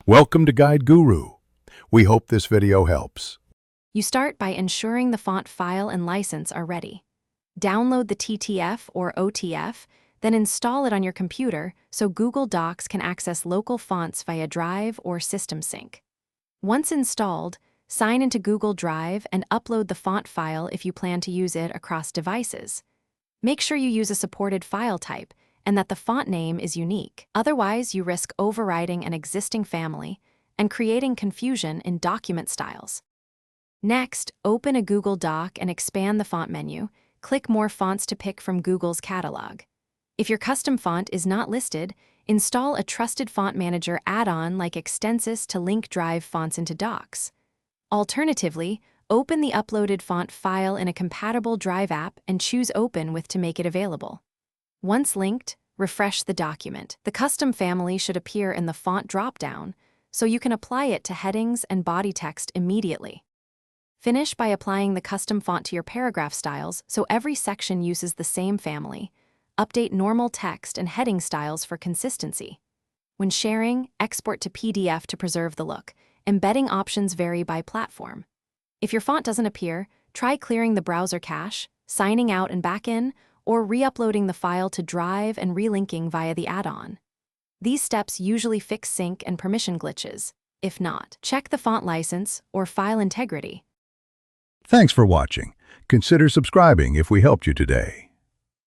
Welcome to Guide Guru. We hope this video helps. You start by ensuring the font file and license are ready. Download the TTF or OTF, then install it on your computer so Google Docs can access local fonts via Drive or System Sync. Once installed, sign into Google Drive and upload the font file if you plan to use it across devices. Make sure you use a supported file type and that the font name is unique. Otherwise, you risk overriding an existing family and creating confusion in document styles. Next, open a Google Doc and expand the font menu. Click More Fonts to pick from Google's catalog. If your custom font is not listed, install a trusted font manager add-on like Extensis to link Drive fonts into Docs. Alternatively, open the uploaded font file in a compatible Drive app and choose Open with to make it available. Once linked, refresh the document. The custom family should appear in the font drop-down, so you can apply it to headings and body text immediately. Finish by applying the custom font to your paragraph styles so every section uses the same family. Update normal text and heading styles for consistency. When sharing, export to PDF to preserve the look. Embedding options vary by platform. If your font doesn't appear, try clearing the browser cache, signing out and back in, or re-uploading the file to Drive and relinking via the add-on. These steps usually fix sync and permission glitches. If not, check the font license or file integrity. Thanks for watching. Consider subscribing if we helped you today.